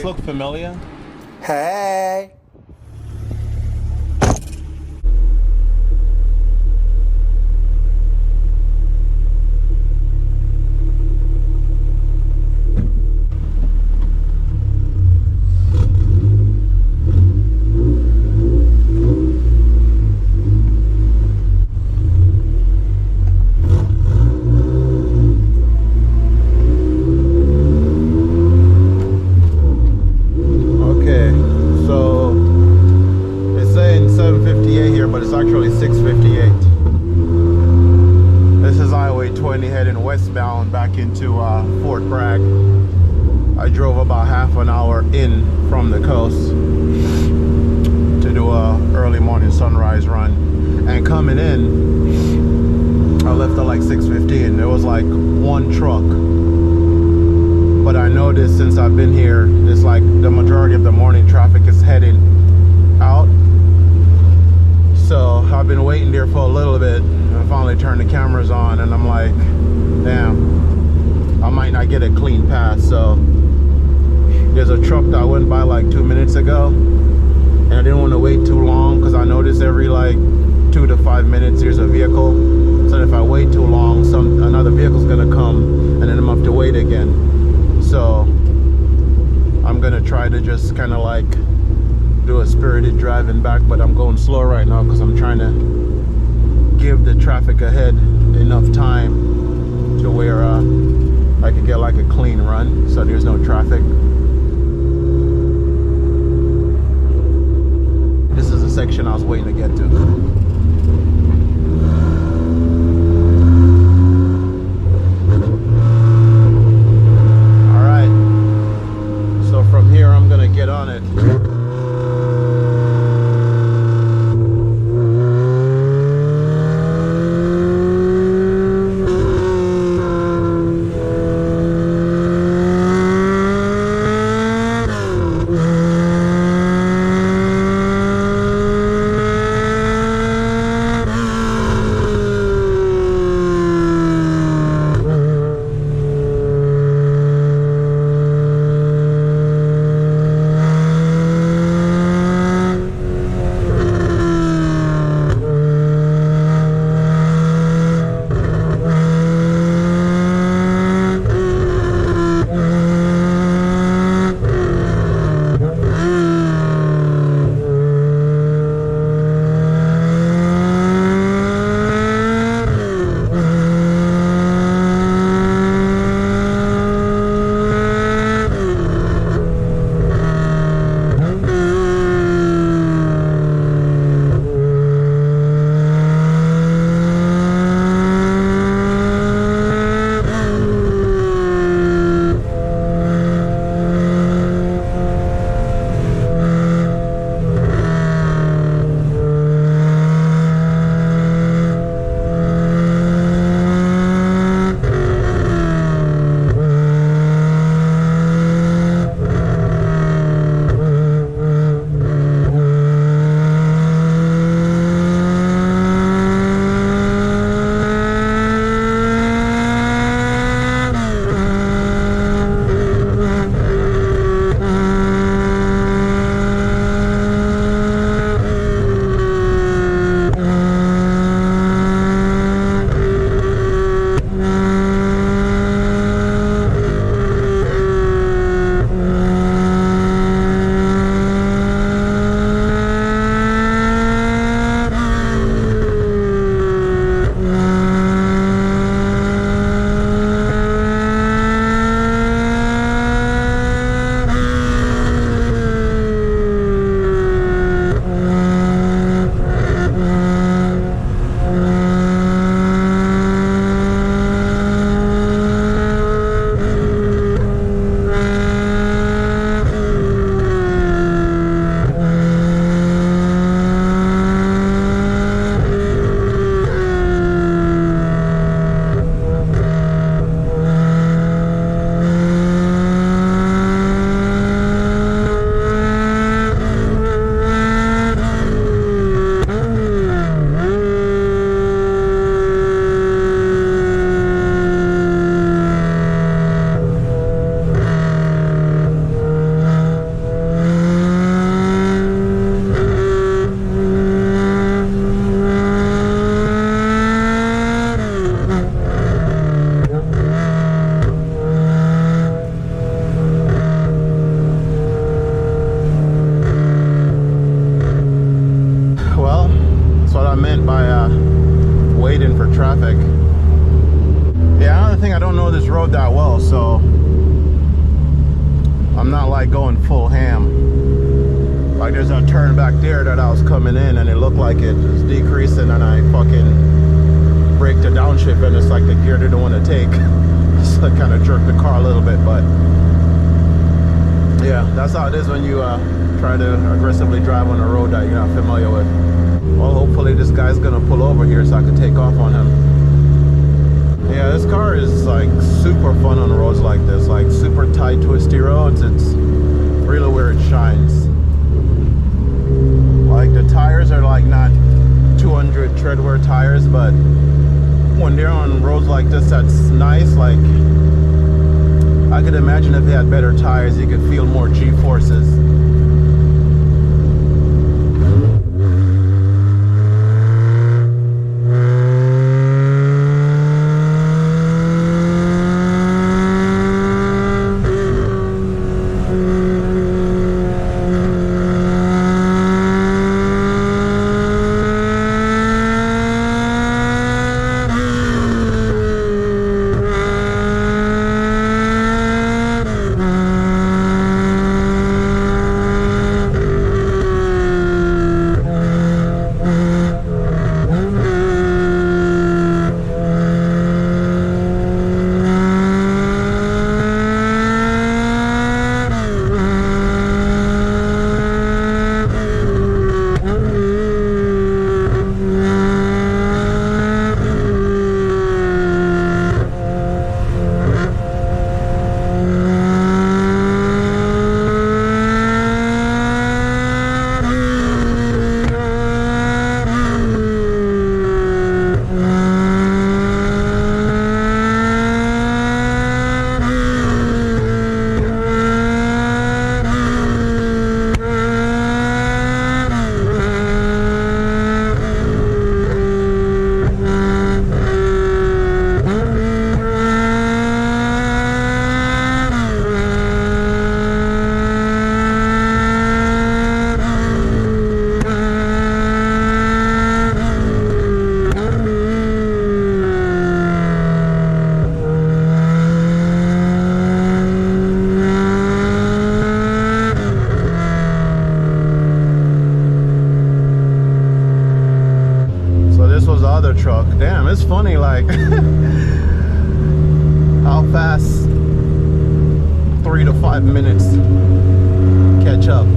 look familiar? Hey. Westbound back into Fort Bragg. I drove about half an hour in from the coast to do a early morning sunrise run, and coming in I left at like 6:15. There was like one truck, but I noticed since I've been here, it's like the majority of the morning traffic is heading out, so I've been waiting there for a little bit and finally turned the cameras on, and I'm like, damn, I might not get a clean pass. So there's a truck that went by like 2 minutes ago, and I didn't want to wait too long because I noticed every like 2 to 5 minutes there's a vehicle. So if I wait too long, another vehicle's gonna come, and then I'm gonna have to wait again. So I'm gonna try to just kind of like do a spirited driving back, but I'm going slow right now because I'm trying to give the traffic ahead enough time to where I could get like a clean run so there's no traffic. This is the section I was waiting to get to. Alright, so from here I'm gonna get on it. spent by waiting for traffic. Yeah, another thing, I don't know this road that well, so I'm not like going full ham. Like there's a turn back there that I was coming in and it looked like it was decreasing, and I fucking braked to downshift and it's like the gear didn't want to take. So it kind of jerked the car a little bit, but yeah, that's how it is when you try to aggressively drive on a road that you're not familiar with. Well, hopefully this guy's gonna pull over here so I can take off on him. Yeah, this car is like super fun on roads like this, like super tight, twisty roads. It's really where it shines. Like the tires are like not 200 treadwear tires, but when they're on roads like this, that's nice. Like I could imagine if they had better tires, you could feel more G-forces. Truck. Damn, it's funny like how fast 3 to 5 minutes catch up.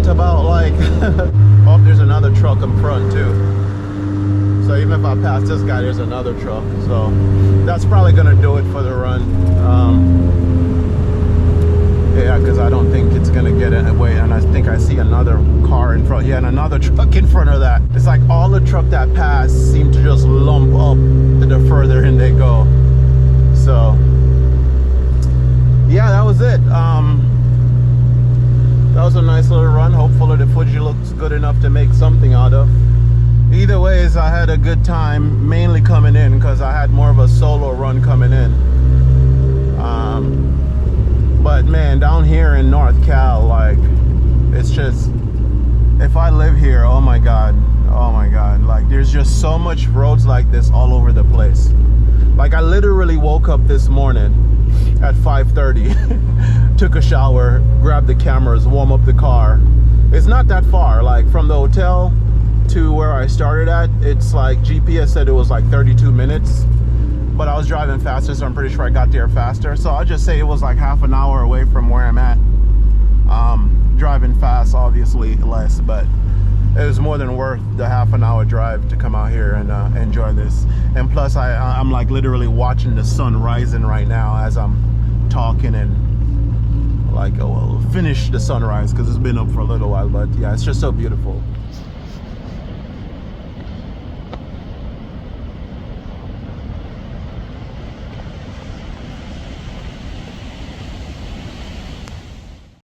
About like oh, there's another truck in front too, so even if I pass this guy, there's another truck, so that's probably gonna do it for the run. Yeah, because I don't think it's gonna get in the way, and I think I see another car in front. Yeah, and another truck in front of that. It's like all the truck that pass seem to just lump up the further in they go. So yeah, that was it. That was a nice little run. Hopefully the footage looks good enough to make something out of. Either ways, I had a good time, mainly coming in because I had more of a solo run coming in. But man, And down here in North Cal, like, it's just, if I live here, oh my God, like there's just so much roads like this all over the place. Like I literally woke up this morning at 5:30, took a shower, grabbed the cameras, warm up the car. It's not that far, like from the hotel to where I started at, it's like GPS said it was like 32 minutes, but I was driving faster, so I'm pretty sure I got there faster. So I'll just say it was like half an hour away from where I'm at. Driving fast, obviously less, but it was more than worth the half an hour drive to come out here and enjoy this. And plus I'm like literally watching the sun rising right now as I'm talking, and like, oh, well, finish the sunrise because it's been up for a little while. But yeah, it's just so beautiful.